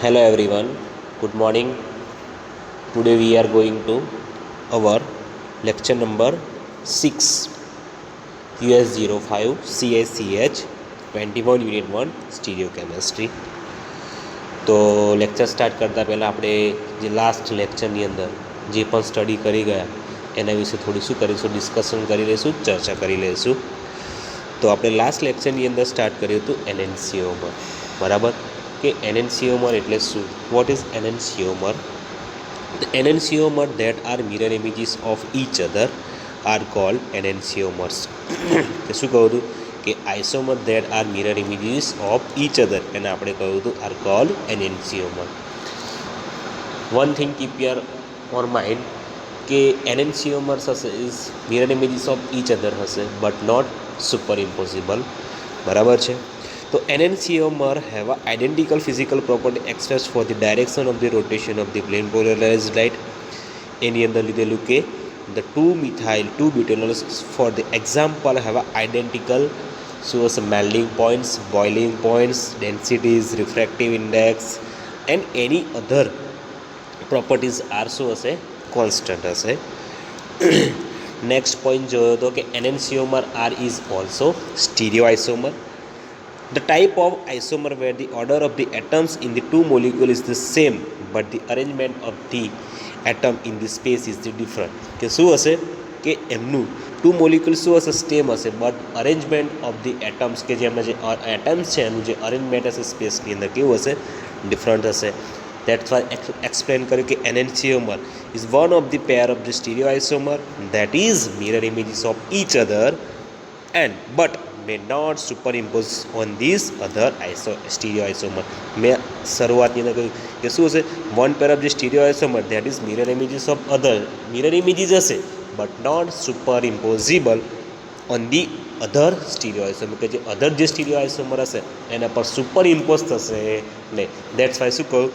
Hello everyone, good morning. Today we are going to our lecture number 6 US05 CACH 21 Unit 1 Stereochemistry. તો lecture start કરતાં પહેલાં આપણે જે last લેક્ચરની અંદર જે પણ સ્ટડી કરી ગયા એના વિશે થોડી શું કરીશું, ડિસ્કશન કરી લઈશું, ચર્ચા કરી લઈશું. તો આપણે લાસ્ટ લેક્ચરની અંદર સ્ટાર્ટ કર્યું હતું એનેન્સિયોમર, બરાબર, કે એનેન્સિયોમર એટલે શું, what is enantiomer. The enantiomer that are mirror images of each other are called enantiomers. કે શું કહું હતું કે isomer that are mirror images of each other એને આપણે કહ્યું હતું are called enantiomer. One thing keep your or mind કે enantiomers હશે is mirror images of each other હશે but not superimposable, બરાબર છે. તો enantiomer have a identical physical property expressed for the direction of the rotation of the plane polarized light. એની અંદર લીધેલું કે the 2-methyl-2-butanol for the example have a identical melting points, boiling points, densities, refractive index and any other properties are શું હશે, constant હશે. Next point જોયો હતો કે enantiomer R is also stereoisomer. The type of isomer where the order of the atoms in the two molecules is the same but the arrangement of the atom in the space is the different. કે શું હશે કે એમનું two molecule શું હશે, same હશે, but arrangement of the atoms કે જે એમના જે એટમ્સ છે એનું જે અરેન્જમેન્ટ હશે સ્પેસની અંદર કેવું હશે, ડિફરન્ટ હશે. દેટ્સ વાય એક્સપ્લેન કર્યું કે enantiomer is one of the pair of the stereoisomer that is mirror images of each other and but may not superimpose on these other stereoisomer. મેં શરૂઆતની અંદર કહ્યું કે શું હશે, one pair of the stereoisomer that is mirror images of other, mirror images હશે but not superimposable on the other stereoisomer, કે જે અધર જે સ્ટીરિયોઆઇસોમર હશે એના પર સુપર ઇમ્પોઝ થશે નહીં. દેટ્સ વાય શું કહ્યું,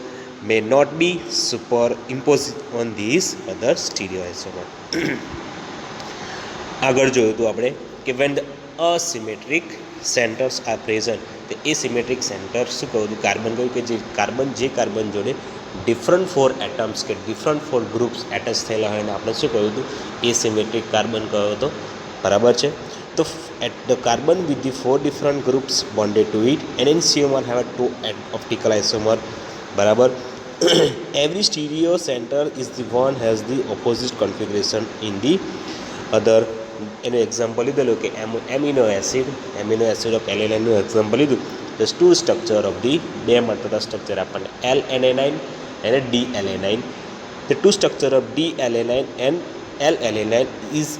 may not be superimpose on this other stereoisomer. આગળ જોયું હતું આપણે કે when the asymmetric centres are present, તો એ સિમેટ્રિક સેન્ટર શું કહ્યું હતું, કાર્બન કહ્યું કે જે કાર્બન જોડે ડિફરન્ટ ફોર એટમ્સ કે ડિફરન્ટ ફોર ગ્રુપ્સ એટેચ થયેલા હોય એને આપણે શું કહ્યું હતું, એ સિમેટ્રિક કાર્બન કહ્યો હતો, બરાબર છે. તો at the carbon with the 4 different groups bonded to it enantiomer have 2 optical isomer, બરાબર. Every stereo centre is the one has the opposite configuration in the other. એનું એક્ઝામ્પલ લીધેલું કે એમિનો એસિડ ઓફ એલેનાઇનનું example લીધું. The two structure of the, બે મળતા structure આપણને L-alanine અને D-alanine. The two structure of D-alanine and L-alanine is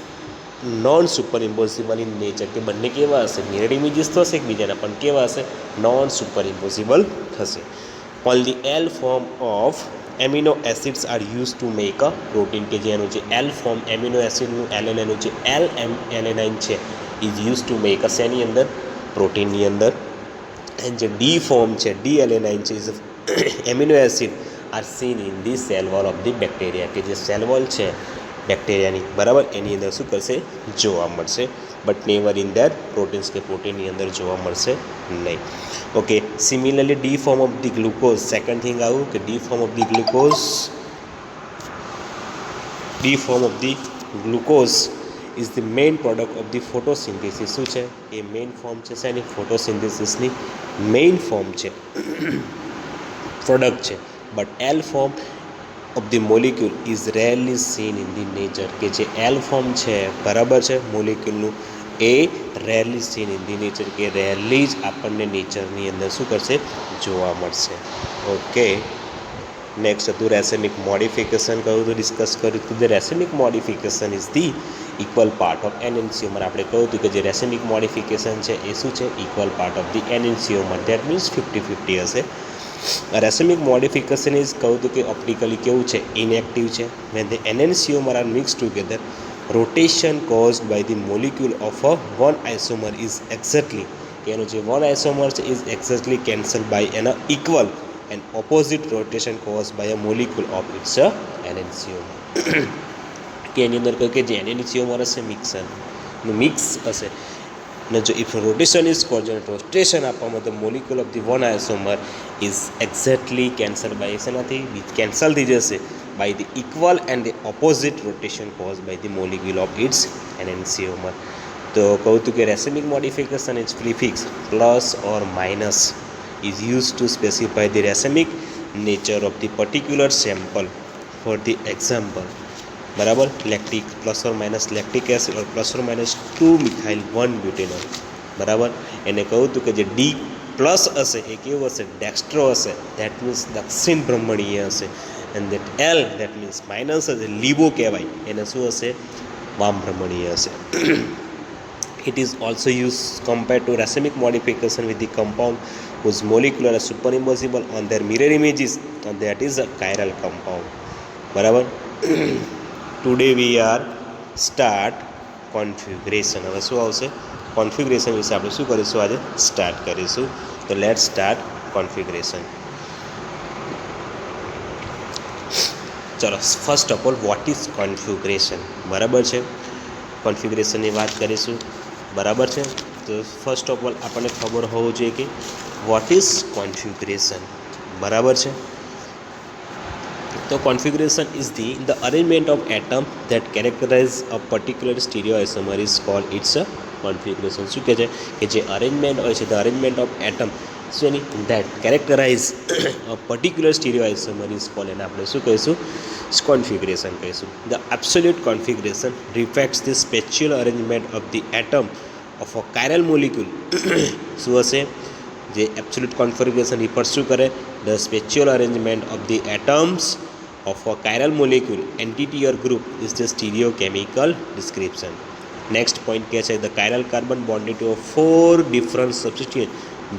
non superimposable in nature, કે બંને કેવા હશે, મિરર ઇમેજીસ તો હશે એકબીજાના પણ કેવા હશે, નોન સુપર ઇમ્પોઝિબલ થશે. Only L form of amino acids are use to make a protein, કે જેનું જે એલ ફોર્મ એમિનો એસિડનું એલેનાઇનનું જે L-alanine છે is use to make a શેની અંદર, પ્રોટીનની અંદર. એન્ડ જે ડી ફોર્મ છે D-alanine છે is amino acid are seen in the cell wall of the bacteria, કે જે સેલ વોલ છે બેક્ટેરિયાની, બરાબર, એની અંદર શું કરશે, જોવા મળશે, but never in that proteins, કે પ્રોટીનની અંદર જોવા મળશે નહીં. Okay, similarly D form of the glucose, second thing આવું કે D form of the glucose is the main product of the photosynthesis. શું છે એ મેઇન ફોર્મ છે શેની, ફોટોસિન્થેસિસની મેઇન ફોર્મ છે, પ્રોડક્ટ છે. But L form of the molecule is rarely seen in the nature, કે જે એલ ફોર્મ છે, બરાબર છે, મોલિક્યુલનું એ rarely seen in the nature, કે રેરલી જ આપણને નેચરની અંદર શું કરશે, જોવા મળશે. ઓકે, નેક્સ્ટ હતું રેસેમિક મોડિફિકેશન, કહ્યું હતું, ડિસ્કસ કર્યું હતું. The racemic modification is the equal part of enantiomer. આપણે કહ્યું હતું કે જે રેસેમિક મોડિફિકેશન છે એ શું છે, equal part of the enantiomer, that means 50-50 હશે. રેસેમિક મોડિફિકેશન ઇઝ કહ્યું હતું કે ઓપ્ટિકલી કેવું છે, ઇનએક્ટિવ છે. When the enantiomer are mix together rotation caused by the molecule of a one isomer is exactly, કે એનું જે વન આઇસોમર છે ઇઝ એક્ઝેક્ટલી કેન્સલ બાય એના equal and opposite rotation caused by a molecule of its enantiomer. કે એની અંદર કહ્યું કે જે એનેન્સિયોમર હશે મિક્સ હશે, અને જો if rotation is cause rotation આપવામાં તો molecule of the one isomer is exactly cancel by શેનાથી કેન્સલ થઈ જશે by the equal and the opposite rotation cause by the molecule of its enantiomer. તો કહું હતું કે racemic modification is prefix plus or minus is use to specify the racemic nature of the particular sample. For the example, બરાબર, lactic plus or minus lactic acid or plus or minus 2 methyl 1 butanol, બરાબર. એને કહું હતું કે જે D plus હશે એ કેવું હશે, ડેક્સ્ટ્રો હશે, દેટ મીન્સ દક્ષિણ ભ્રમણીય હશે. And that L that means minus હશે, લીબો કહેવાય, એને શું હશે, વામ ભ્રમણીય હશે. It is also used compared to racemic modification with the compound whose molecular are superimposable on their mirror images, and that is a chiral compound. બરાબર. Today we are start configuration. હવે શું આવશે, કોન્ફિગ્રેશન વિશે આપણે શું કરીશું, આજે સ્ટાર્ટ કરીશું. તો લેટ સ્ટાર્ટ કોન્ફિગ્રેશન. ચલો, first of all what is configuration, બરાબર છે. કોન્ફિગ્રેશનની વાત કરીશું, બરાબર છે. તો ફર્સ્ટ ઓફ ઓલ આપણને ખબર હોવું જોઈએ કે વોટ ઇઝ કોન્ફિગ્રેશન, બરાબર છે. તો configuration is the arrangement of atom that characterize a particular stereoisomer is called it's a configuration. શું કહે છે કે જે અરેન્જમેન્ટ હોય છે, ધ અરેન્જમેન્ટ ઓફ એટમ શું એની that characterize a particular stereoisomer is called, એને આપણે શું કહીશું, કોન્ફિગ્રેશન કહીશું. The absolute configuration reflects the spatial arrangement of the atom of a chiral molecule. શું હશે, જે એબ્સોલ્યુટ કોન્ફિગ્રેશન રિફર શું કરે, the spatial arrangement of the atoms of a chiral molecule, entity or group is the stereochemical description. Next point क्या है, the chiral carbon bonded to 4 different substituents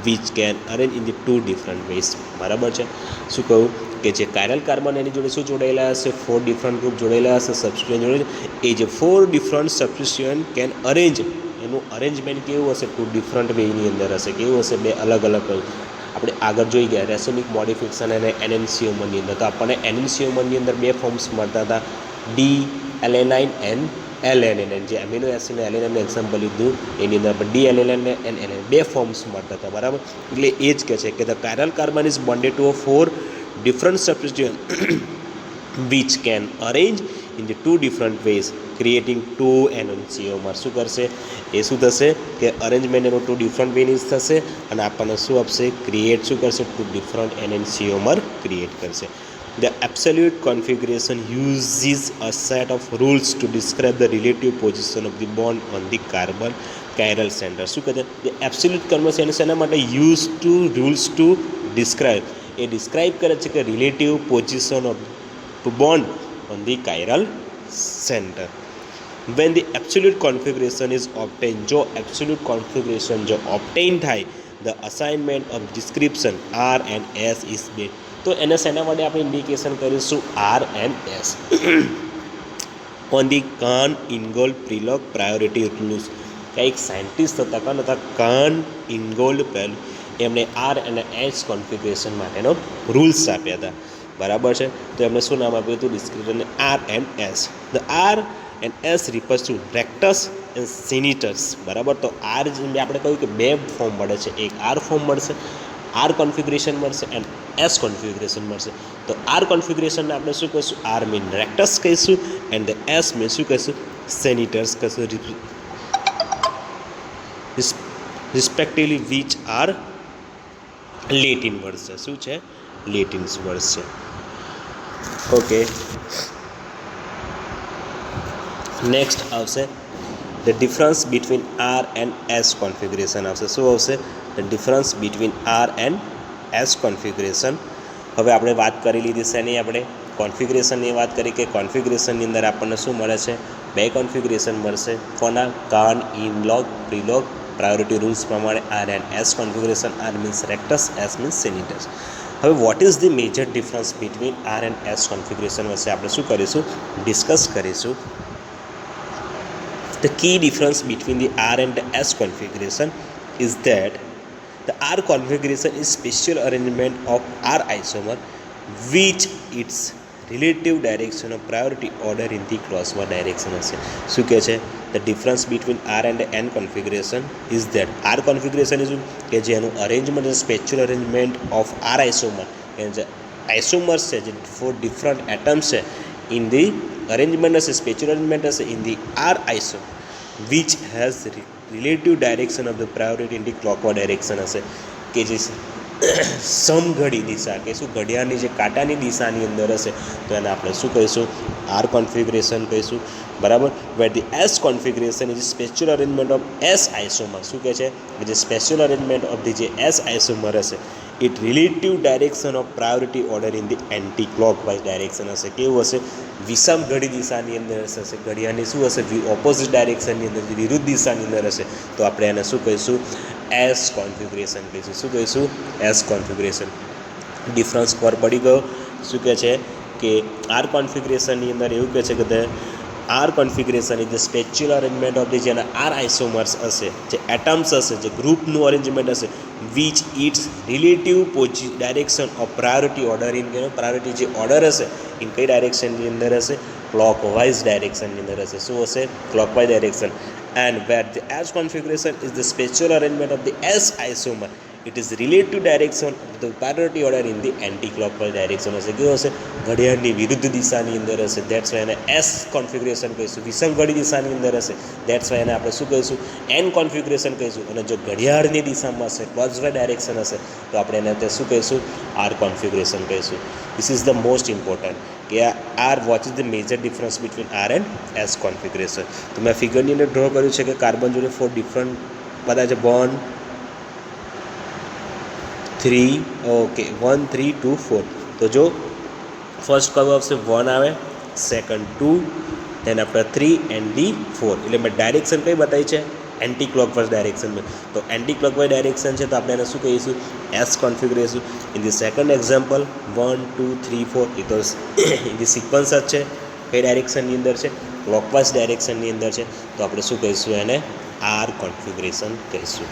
which can arrange in the 2 different ways. બરાબર છે. શું કહું કે જે કાયરલ carbon એની જોડે શું જોડાયેલા હશે, 4 ડિફરન્ટ ગ્રુપ જોડાયેલા હશે, સબસ્ટિટ્યુઅન્ટ જોડે, એ જે 4 ડિફરન્ટ સબસ્ટિટ્યુઅન્ટ કેન અરેન્જ, એનું અરેન્જમેન્ટ કેવું હશે, 2 ડિફરન્ટ વેની અંદર હશે. કેવું હશે, 2 અલગ અલગ. આપણે આગળ જોઈ ગયા રેસિમિક મોડિફિકેશન અને એનેન્સિયોમરની અંદર, તો આપણને એનેન્સિયોમરની અંદર 2 ફોર્મ્સ મળતા હતા, D alanine and L alanine. જે એમિનો એસિડનું એલેનાઇનનું એક્ઝામ્પલ લીધું એની અંદર આપણે D alanine and alanine 2 forms મળતા હતા, બરાબર. એટલે એ જ કહે છે કે the chiral carbon is bonded to 4 different substituent which can arrange in the 2 different ways creating 2 enantiomer. શું કરશે, એ શું થશે કે અરેન્જમેન્ટ એનું 2 ડિફરન્ટ વેની થશે અને આપણને શું આપશે, ક્રિએટ શું કરશે, 2 ડિફરન્ટ એનેન્સિયોમર ક્રિએટ કરશે. The absolute configuration uses a set of rules to describe the relative position of the bond on the carbon chiral center. શું કહે છે, ધ એબ્સોલ્યુટ કોન્ફિગ્રેશન એના માટે use two rules to describe, એ describe કરે છે કે relative position of bond on the chiral center. When the absolute configuration is obtained, જો absolute configuration જો obtain થાય, the assignment of description R and S is made. તો એને શેના માટે આપણે ઇન્ડિકેશન કરીશું, R and S. On the Kahn-Ingold-Prelog priority rules. કંઈક સાયન્ટિસ્ટ હતા, કોણ હતા, Kahn-Ingold-Prelog, એમણે R અને S કોન્ફિગ્રેશન માટેનો રૂલ્સ આપ્યા હતા, બરાબર છે. તો એમણે શું નામ આપ્યું હતું, ડિસ્ક્રિપ્ટરને R and S. The R and S refers to rectus and senators, બરાબર. તો આર જે આપણે કહ્યું કે 2 ફોર્મ મળે છે, એક આર ફોર્મ મળશે, આર કોન્ફિગ્રેશન મળશે, એન્ડ એસ કોન્ફિગ્રેશન મળશે. તો આર કોન્ફિગ્રેશનને આપણે શું કહીશું, આર મીન રેક્ટસ કહીશું, એન્ડ એસ મીન શું કહીશું, સેનિટર્સ કહીશું, respectively which are Latin words છે. શું છે, લેટિન વર્ડ્સ છે. ઓકે, નેક્સ્ટ આવશે the difference between R and S configuration આવશે. શું આવશે, the difference between R and S configuration. હવે આપણે વાત કરી લીધી છે એની, આપણે કોન્ફિગ્રેશનની વાત કરી કે કોન્ફિગ્રેશનની અંદર આપણને શું મળે છે, 2 કોન્ફિગ્રેશન મળશે. કોના, Kahn-Ingold-Prelog પ્રાયોરિટી રૂલ્સ પ્રમાણે R and S configuration. R means rectus, S means sinister. હવે what is the major difference between R and S configuration વચ્ચે આપણે શું કરીશું, ડિસ્કસ કરીશું. The key difference between the R and the S configuration is that the R configuration is special arrangement of R isomer which its relative direction of priority order in the crossword direction હશે. શું કહે છે, the difference between R and N configuration is that R configuration is કે જેનું arrangement spatial arrangement of R isomer કે જે isomers છે જે ફોર ડિફરન્ટ એટમ્સ છે ઇન ધી અરેન્જમેન્ટ હશે સ્પેચ્યુઅલ અરેન્જમેન્ટ હશે in the R isomer which has relative direction of the priority in the clockwise direction હશે કે જે સમઘડી દિશા કે શું ઘડિયાળની જે કાંટાની દિશાની અંદર હશે તો એને આપણે શું કહીશું આર કોન્ફિગરેશન કહીશું બરાબર. Where the S configuration is spatial arrangement of S isomer શું કહે છે કે જે સ્પેચ્યુઅલ અરેન્જમેન્ટ ઓફ ધી જે એસ આઇસોમર હશે it relative direction of priority order in the anti clockwise direction હશે. કેવું હશે વિષમ ઘડી દિશાની અંદર હશે ઘડિયાળની શું હશે ઓપોઝિટ ડાયરેક્શનની અંદર વિરુદ્ધ દિશાની અંદર હશે તો આપણે એને શું કહીશું એસ કોન્ફિગરેશન કહીશું. શું કહીશું એસ કોન્ફિગરેશન. ડિફરન્સ પર પડી ગયો. શું કહે છે કે આર કોન્ફિગરેશનની અંદર એવું કહે છે કે R configuration is the spatial arrangement of the જેના આર આઇસોમર્સ હશે જે એટમ્સ હશે જે ગ્રુપનું અરેન્જમેન્ટ હશે which its relative direction of priority order in priority જે ઓર્ડર હશે ઇન કઈ ડાયરેક્શનની અંદર હશે ક્લોકવાઇઝ ડાયરેક્શનની અંદર હશે. શું હશે clockwise direction. And where the S configuration is the spatial arrangement of the S isomer, it is relative direction of the priority order in the anti-clockwise direction હશે. કેવું હશે ઘડિયાળની વિરુદ્ધ દિશાની અંદર હશે. દેટ્સ વાય એને એસ કોન્ફિગરેશન કહીશું. વિષમ ઘડી દિશાની અંદર હશે દેટ્સ વાય એને આપણે શું કહીશું એન કોન્ફિગરેશન કહીશું. અને જો ઘડિયાળની દિશામાં હશે ક્લોકવાઇઝ ડાયરેક્શન હશે તો આપણે એને તે શું કહીશું આર કોન્ફિગરેશન કહીશું. This is the most important કે R what is the major difference between R and S configuration. તો મેં ફિગરની અંદર ડ્રો કર્યું છે કે કાર્બન જોડે 4 ડિફરન્ટ બધા છે 1 3 ઓકે 1 3 2 4. તો જો ફર્સ્ટ કયું આવશે 1 આવે second 2 than after 3 and D 4. એટલે મેં ડાયરેક્શન કઈ બતાવી છે એન્ટી ક્લોકવાઇઝ ડાયરેક્શનમાં. તો એન્ટી ક્લોકવાઇઝ ડાયરેક્શન છે તો આપણે એને શું કહીશું S configuration. In the second example 1 2 3 4 એ તો એની સિક્વન્સ જ છે કઈ ડાયરેક્શનની અંદર છે ક્લોકવાઇઝ ડાયરેક્શનની અંદર છે તો આપણે શું કહીશું એને આર કોન્ફિગરેશન કહીશું.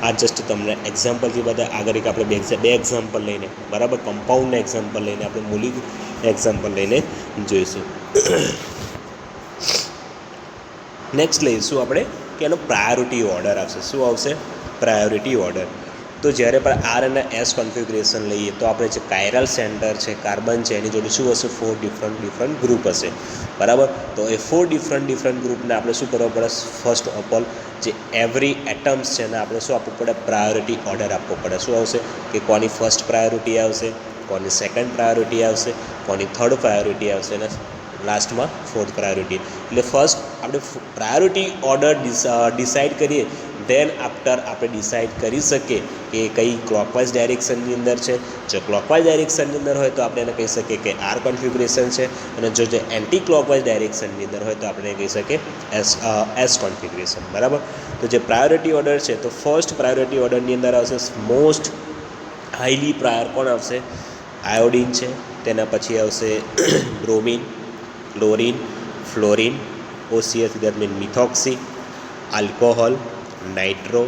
આ જસ્ટ તમને એક્ઝામ્પલથી બધા આગળ એક આપણે બે એક્ઝામ્પલ લઈને બરાબર કમ્પાઉન્ડના એક્ઝામ્પલ લઈને આપણે મૂલી એક્ઝામ્પલ લઈને જોઈશું. નેક્સ્ટ લઈશું આપણે કે એનો પ્રાયોરિટી ઓર્ડર આવશે. શું આવશે પ્રાયોરિટી ઓર્ડર. તો જ્યારે પણ આર અને એસ કોન્ફિગરેશન લઈએ તો આપણે જે કાયરલ સેન્ટર છે કાર્બન છે એની જોડે શું હશે 4 ડિફરન્ટ ગ્રુપ હશે બરાબર. તો એ 4 ડિફરન્ટ ગ્રુપને આપણે શું કરવું પડે ફર્સ્ટ ઓફ ઓલ જે એવરી એટમ્સ છે એને આપણે શું આપવું પડે પ્રાયોરિટી ઓર્ડર આપવો પડે. શું આવશે કે કોની ફર્સ્ટ પ્રાયોરિટી આવશે કોની સેકન્ડ પ્રાયોરિટી આવશે કોની થર્ડ પ્રાયોરિટી આવશે અને લાસ્ટમાં ફોર્થ પ્રાયોરિટી. એટલે ફર્સ્ટ આપણે પ્રાયોરિટી ઓર્ડર ડિસાઇડ કરીએ ધેન આફ્ટર આપણે ડિસાઇડ કરી શકીએ કે કઈ ક્લોકવાઇઝ ડાયરેક્શનની અંદર છે. જો ક્લોકવાઇઝ ડાયરેક્શનની અંદર હોય તો આપણે એને કહી શકીએ કે આર કોન્ફિગરેશન છે અને જો જે એન્ટી ક્લોકવાઇઝ ડાયરેક્શનની અંદર હોય તો આપણે કહી શકીએ એસ કોન્ફિગરેશન બરાબર. તો જે પ્રાયોરિટી ઓર્ડર છે તો ફર્સ્ટ પ્રાયોરિટી ઓર્ડરની અંદર આવશે મોસ્ટ હાઈલી પ્રાયોર કોણ આવશે આયોડિન છે. તેના પછી આવશે bromine chlorine fluorine OCS that mean methoxy alcohol nitro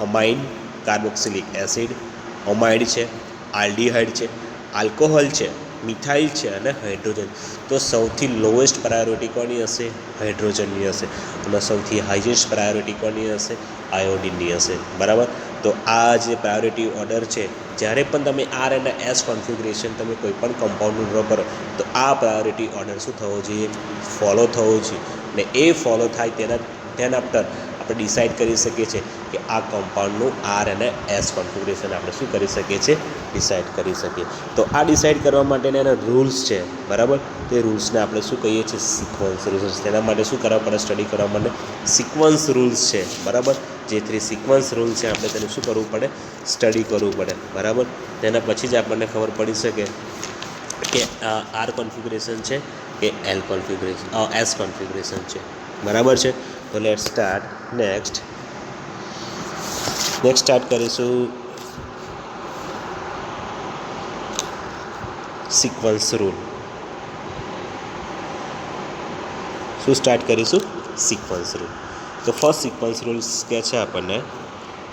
amine carboxylic acid amide છે આલ્ડીહાઇડ છે આલ્કોહોલ છે મિથાઇલ છે અને હાઇડ્રોજન. તો સૌથી લોએસ્ટ પ્રાયોરિટી કોની હશે હાઇડ્રોજનની હશે અને સૌથી હાઈએસ્ટ પ્રાયોરિટી કોની હશે આયોડિનની હશે બરાબર. તો આ જે પ્રાયોરિટી ઓર્ડર છે જ્યારે પણ તમે આર અને એસ કોન્ફિગરેશન તમે કોઈ પણ કમ્પાઉન્ડનું ડ્રો કરો તો આ પ્રાયોરિટી ઓર્ડર શું થવો જોઈએ ફોલો થવો જોઈએ. ને એ ફોલો થાય તેના આફ્ટર આપણે ડિસાઇડ કરી શકીએ છીએ કે આ કમ્પાઉન્ડનું આર અને એસ કોન્ફિગરેશન આપણે શું કરી શકીએ છીએ ડિસાઇડ કરી શકીએ. તો આ ડિસાઇડ કરવા માટેના એના રૂલ્સ છે બરાબર. તે રૂલ્સને આપણે શું કહીએ છીએ સિક્વન્સ રૂલ્સ. તેના માટે શું કરવા પડે સ્ટડી કરવા માટે સિક્વન્સ રૂલ્સ છે બરાબર. જે 3 સિક્વન્સ રૂલ છે આપણે તેને શું કરવું પડે સ્ટડી કરવું પડે બરાબર. તેના પછી જ આપણને ખબર પડી શકે કે આર કોન્ફિગરેશન છે કે એલ કોન્ફિગરેશન એસ કોન્ફિગરેશન છે બરાબર છે. તો લેટ્સ સ્ટાર્ટ નેક્સ્ટ સ્ટાર્ટ કરીશું સિક્વન્સ રૂલ. શું સ્ટાર્ટ કરીશું સિક્વન્સ રૂલ. તો ફર્સ્ટ સિક્વન્સ રૂલ્સ કહે છે આપણને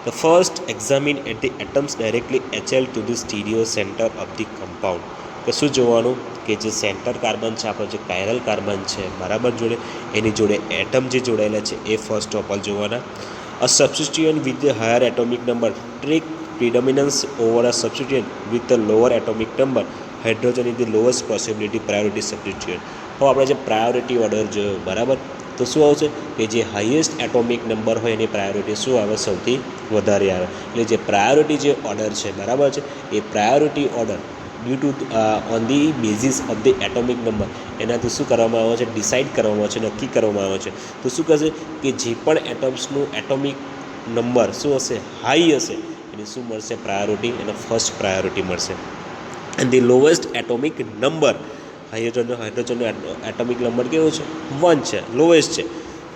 the first examine at the atoms directly HL to the stereocentre of the compound. કે શું જોવાનું કે જે સેન્ટર કાર્બન છે આપણો જે કાયરલ કાર્બન છે બરાબર જોડે એની જોડે એટમ જે જોડાયેલા છે એ ફર્સ્ટ ઓફ ઓલ જોવાના. A substituent with the higher atomic number take predominance over a substituent with the lower atomic number. Hydrogen is the lowest possibility priority substituent. હવે આપણે જે પ્રાયોરિટી ઓર્ડર જોયો બરાબર, તો શું આવશે કે જે હાઈએસ્ટ એટોમિક નંબર હોય એની પ્રાયોરિટી શું આવે, સૌથી વધારે આવે. એટલે જે પ્રાયોરિટી જે ઓર્ડર છે બરાબર છે એ priority order due to on the basis of the atomic number એનાથી શું કરવામાં આવે છે, ડિસાઇડ કરવામાં આવે છે, નક્કી કરવામાં આવે છે. તો શું કહેશે કે જે પણ એટમ્સનું એટોમિક નંબર શું હશે, હાઈ હશે, એને શું મળશે, પ્રાયોરિટી, એને ફર્સ્ટ પ્રાયોરિટી મળશે. And the lowest atomic number, હાઇડ્રોજનનો એટોમિક નંબર કેવો છે, 1 છે, લોએસ્ટ છે.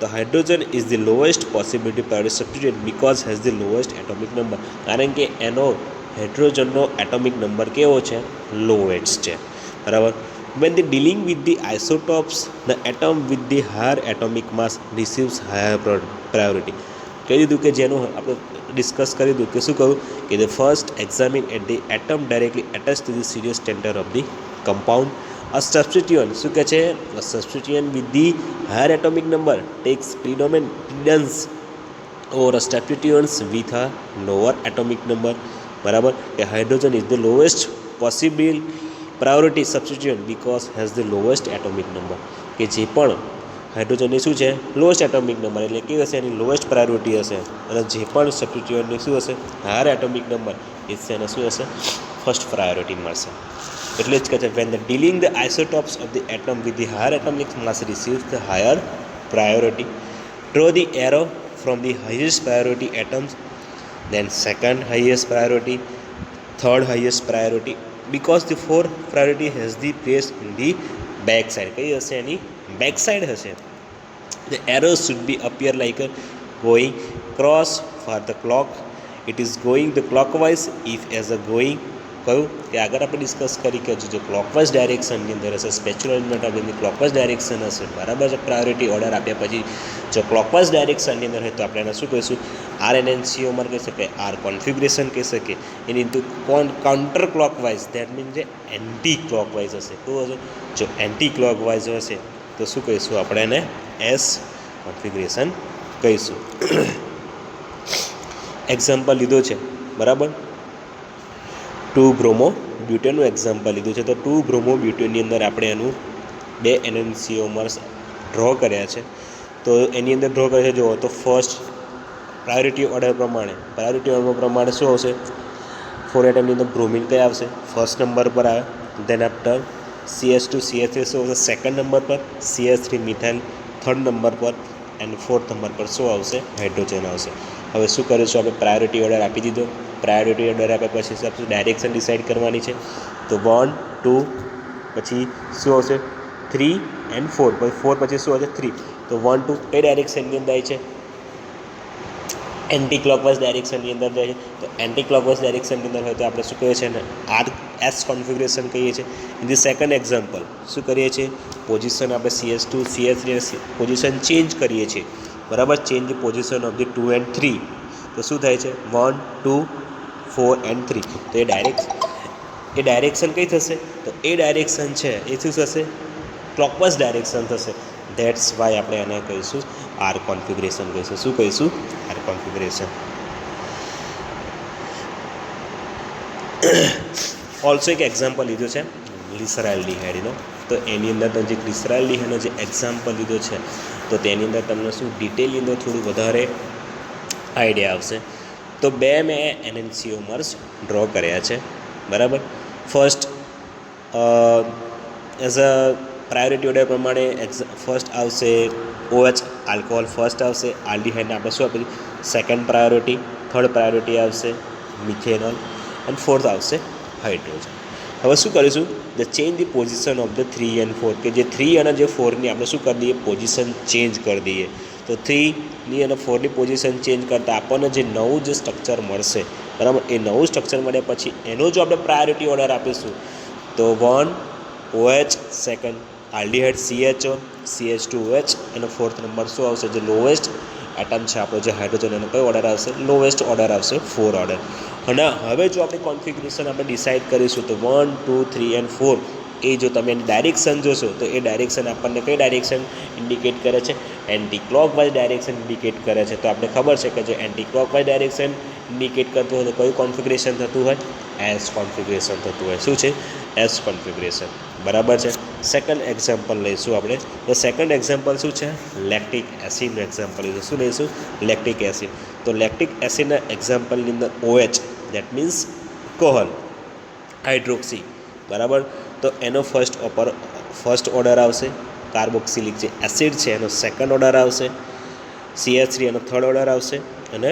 તો hydrogen is the lowest possibility priority substituent because has the lowest atomic number. કારણ કે એનો હાઇડ્રોજનનો એટોમિક નંબર કેવો છે, લોએસ્ટ છે બરાબર. when the dealing with the isotopes the atom with the higher atomic mass receives higher priority. કહી દીધું કે જેનું આપણે ડિસ્કસ કરી દીધું કે શું કહ્યું કે the first examine at the atom directly attached to the serious center of the compound. A substituent શું કહે છે, a substituent with the higher atomic number takes predominance over a substituents with a lower atomic number. બરાબર, કે hydrogen is the lowest possible priority substituent because has the lowest atomic number. કે જે પણ હાઇડ્રોજનની શું છે, લોએસ્ટ એટોમિક નંબર, એટલે કેવી હશે, એની લોએસ્ટ પ્રાયોરિટી હશે. અને જે પણ સબસ્ટિટ્યુઅન્ટની શું હશે, હાયર એટોમિક નંબર, એ છે એને શું હશે, ફર્સ્ટ પ્રાયોરિટી મળશે. એટલે જ કહે છે when the dealing the isotopes of the atom with the higher atomic mass receives the higher priority. Draw the arrow from the highest priority atoms, then second highest priority, third highest priority, because the fourth priority has the place in the back side. કઈ હશે, એની back side હશે. The arrow should be appear like a going cross for the clock. It is going the clockwise if as a going. કહ્યું કે આગળ આપણે discuss કરી કે જો ક્લોકવાઇઝ ડાયરેક્શનની અંદર હશે, સ્પેચ્યુઅલ એલિમેન્ટ આપણી ક્લોકવાઇઝ ડાયરેક્શન હશે બરાબર છે. પ્રાયોરિટી ઓર્ડર આપ્યા પછી જો ક્લોકવાઇઝ ડાયરેક્શનની અંદર હોય તો આપણે એને શું કહીશું, RNNCOમાં કહી શકાય, આર કોન્ફિગ્રેશન કહી શકીએ. એની કાઉન્ટર ક્લોકવાઇઝ દેટ મીન જે એન્ટી ક્લોકવાઇઝ હશે. કેવું હશે, જો એન્ટી ક્લોકવાઇઝ હશે તો શું કહીશું આપણે એને એસ કોન્ફિગ્રેશન કહીશું. એક્ઝામ્પલ લીધો છે બરાબર, 2 બ્રોમો બ્યુટેનનું એક્ઝામ્પલ લીધું છે. તો 2 બ્રોમો બ્યુટેનની અંદર આપણે એનું 2 NNCOમર્સ ડ્રો કર્યા છે. તો એની અંદર ડ્રો કર્યા છે જુઓ તો ફર્સ્ટ પ્રાયોરિટી ઓર્ડર પ્રમાણે શું આવશે, 4 એટમની અંદર બ્રોમિન કઈ આવશે, ફર્સ્ટ નંબર પર આવે. દેન આફ્ટર CH2 CH3 શું આવશે, સેકન્ડ નંબર પર, CH3 મિથાઇલ થર્ડ નંબર પર, એન્ડ ફોર્થ નંબર પર શું આવશે, હાઇડ્રોજન આવશે. હવે શું કરીશું આપણે, પ્રાયોરિટી ઓર્ડર આપી દીધો. પ્રાયોરિટી ઓર્ડર આપ્યા પછી આપણે ડાયરેક્શન ડિસાઇડ કરવાની છે. તો 1 2 પછી શું આવશે, 3 એન્ડ 4, પછી 4 પછી શું આવશે, 3. તો 1 2 કઈ ડાયરેક્શનની અંદર જાય છે, એન્ટી ક્લોકવાઇઝ ડાયરેક્શનની અંદર જાય છે. તો એન્ટી ક્લોકવાઇઝ ડાયરેક્શનની અંદર હોય તો આપણે શું કહીએ છીએ, એસ કોન્ફિગ્રેશન કહીએ છીએ. ઇન ધી સેકન્ડ એક્ઝામ્પલ શું કરીએ છીએ, પોઝિશન આપણે CH2 CH3 પોઝિશન ચેન્જ કરીએ છીએ બરાબર. Change position of the 2 and 3. તો શું થાય છે, 1 2 4 એન્ડ 3. તો એ ડાયરેક્શન કઈ થશે, તો એ ડાયરેક્શન છે એ શું થશે, ક્લોકવાઇઝ ડાયરેક્શન થશે. ધેટ્સ વાય આપણે એને કહીશું આર કોન્ફિગ્રેશન કહીશું. શું કહીશું, આર કોન્ફિગ્રેશન. ઓલ્સો એક એક્ઝામ્પલ લીધો છે ગ્લિસરાલ્ડિહાઇડનો. તો એની અંદર જે ગ્લિસરાલ્ડિહાઇડનો જે એક્ઝામ્પલ લીધો છે તો તેની અંદર તમને શું ડિટેલની અંદર થોડું વધારે આઈડિયા આવશે. તો 2 મેં NNCOમર્સ ડ્રો કર્યા છે બરાબર. First as a priority order પ્રમાણે ફર્સ્ટ આવશે OH આલ્કોહોલ, ફર્સ્ટ આવશે આલ્ડિહાઇડને આપણે શું આપીશું, સેકન્ડ પ્રાયોરિટી, થર્ડ પ્રાયોરિટી આવશે મિથેનોલ, એન્ડ ફોર્થ આવશે હાઇડ્રોજન. હવે શું કરીશું, the change the position of the 3 and 4, કે જે 3 અને જે 4ની આપણે શું કરી દઈએ, પોઝિશન ચેન્જ કરી દઈએ. તો 3ની અને 4ની પોઝિશન ચેન્જ કરતાં આપણને જે નવું જે સ્ટ્રક્ચર મળશે બરાબર, એ નવું સ્ટ્રક્ચર મળ્યા પછી એનો જો આપણે પ્રાયોરિટી ઓર્ડર આપીશું તો 1 OH, second aldehyde CHO, CH2OH, એનો ફોર્થ નંબર શું આવશે, જે લોએસ્ટ એટમ છે આપણો જે હાઇડ્રોજન, એનો કયો ઓર્ડર આવશે, લોએસ્ટ ઓર્ડર આવશે 4 ઓર્ડર. અને હવે જો આપણે કોન્ફિગ્રેશન આપણે ડિસાઇડ કરીશું તો 1 2 3 એન્ડ 4 એ જો તમે એની ડાયરેક્શન જોશો તો એ ડાયરેક્શન આપણને કઈ ડાયરેક્શન ઇન્ડિકેટ કરે છે, એન્ટી ક્લોકવાઇઝ ડાયરેક્શન ઇન્ડિકેટ કરે છે. તો આપણે ખબર છે કે જો એન્ટી ક્લોકવાઇઝ ડાયરેક્શન ઇન્ડિકેટ કરતું હોય તો કયું કોન્ફિગરેશન થતું હોય, એસ કોન્ફિગરેશન થતું હોય. શું છે? S configuration. બરાબર છે. સેકન્ડ એક્ઝામ્પલ લઈશું આપણે. તો સેકન્ડ એક્ઝામ્પલ શું છે? લેક્ટિક એસિડનું એક્ઝામ્પલ લઈશું. શું લઈશું? Lactic acid. તો લેક્ટિક એસિડના એક્ઝામ્પલની અંદર OH દેટ મીન્સ કોહલ હાઇડ્રોક્સી. બરાબર. તો એનો ફર્સ્ટ ઓર્ડર આવશે. કાર્બોક્સિલિક જે એસિડ છે એનો સેકન્ડ ઓર્ડર આવશે. CH3 એનો થર્ડ ઓર્ડર આવશે. અને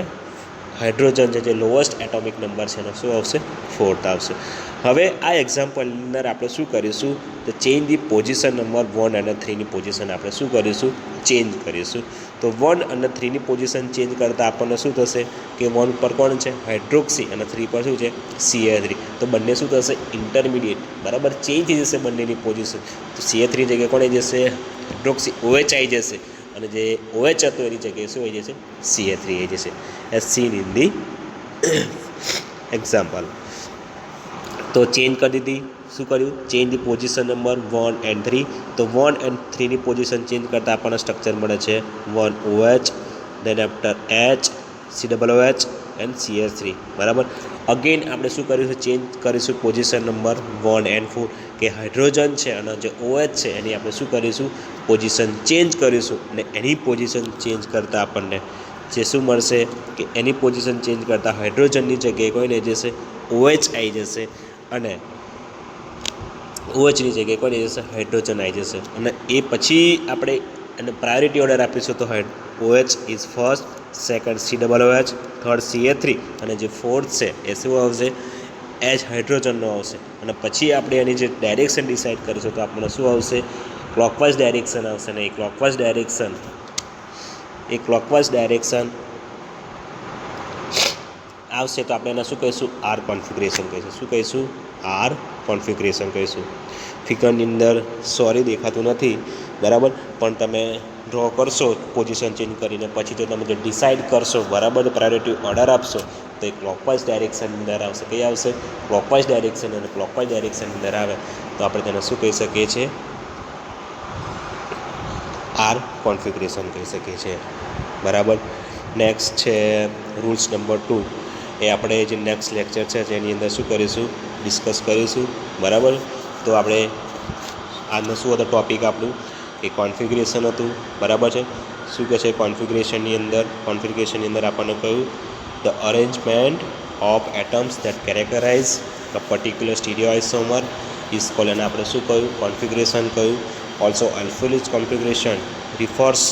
હાઇડ્રોજન જે લોએસ્ટ એટોમિક નંબર છે એનો શું આવશે? ફોર્થ આવશે. હવે આ એક્ઝામ્પલની અંદર આપણે શું કરીશું? તો ચેન્જ ધી પોઝિશન નંબર 1 અને 3ની પોઝિશન આપણે શું કરીશું? ચેન્જ કરીશું. તો 1 અને 3ની પોઝિશન ચેન્જ કરતાં આપણને શું થશે કે 1 પર કોણ છે? હાઇડ્રોક્સી, અને 3 પર શું છે? CH3. તો બંને શું થશે? ઇન્ટરમીડિયેટ. બરાબર. ચેન્જ થઈ જશે બંનેની પોઝિશન. તો CH3 જગ્યાએ કોણ આવી જશે? હાઇડ્રોક્સી OH આવી જશે, અને જે OH હતો એની જગ્યાએ શું આવી જશે? CH3 આવી જશે. As scene in the example. તો ચેન્જ કરી દીધી. શું કર્યું? Change the position number 1 and 3. તો 1 and 3ની પોઝિશન ચેન્જ કરતાં આપણને સ્ટ્રક્ચર મળે છે 1 OH, then after H, COOH and CH3. બરાબર. અગેન આપણે શું કરીશું? ચેન્જ કરીશું પોઝિશન નંબર 1 and 4 કે હાઇડ્રોજન છે અને જે OH છે એની આપણે શું કરીશું? પોઝિશન ચેન્જ કરીશું. અને એની પોઝિશન ચેન્જ કરતાં આપણને જે શું મળશે કે એની પોઝિશન ચેન્જ કરતાં હાઇડ્રોજનની જગ્યાએ કોઈને જશે? OH આવી જશે, અને OHની જગ્યાએ કોઈને જશે? હાઇડ્રોજન આવી જશે. અને એ પછી આપણે એને પ્રાયોરિટી ઓર્ડર આપીશું. તો OH is first, second COOH, third CH3, અને જે ફોર્થ છે એ શું આવશે? H હાઇડ્રોજનનો આવશે. અને પછી આપણે એની જે ડાયરેક્શન ડિસાઇડ કરીશું તો આપણને શું આવશે? ક્લોકવાઇઝ ડાયરેક્શન આવશે. ને એ ક્લોકવાઇઝ ડાયરેક્શન આવશે તો આપણે એને શું કહીશું? R કોન્ફિગરેશન કહીશું. શું કહીશું? R કોન્ફિગરેશન કહીશું. ફિગરની અંદર સોરી દેખાતું નથી. બરાબર. પણ તમે ડ્રો કરશો પોઝિશન ચેન્જ કરીને, પછી તો તમે જે ડિસાઇડ કરશો, બરાબર, પ્રાયોરિટી ઓર્ડર આપશો તો એ ક્લોકવાઇઝ ડાયરેક્શન અંદર આવશે. કઈ આવશે? Clockwise direction. અને ક્લોકવાઇઝ ડાયરેક્શન અંદર આવે તો આપણે તેને શું કહી શકીએ છીએ? R કોન્ફિગરેશન કહી શકીએ છીએ. બરાબર. નેક્સ્ટ છે રૂલ્સ નંબર 2. એ આપણે જે નેક્સ્ટ લેક્ચર છે જેની અંદર શું કરીશું? ડિસ્કસ કરીશું. બરાબર. તો આપણે આજનું શું હતું ટૉપિક આપણું? એ કોન્ફિગરેશન હતું. બરાબર છે. શું કહે છે કોન્ફિગરેશનની અંદર આપણને કહ્યું the arrangement of atoms that characterize a particular stereoisomer is called. અને આપણે શું કહ્યું? કોન્ફિગરેશન કહ્યું. ઓલ્સો અલ્ફોલિજ configuration refers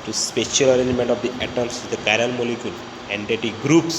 to spatial arrangement of the atoms with the chiral molecule entity groups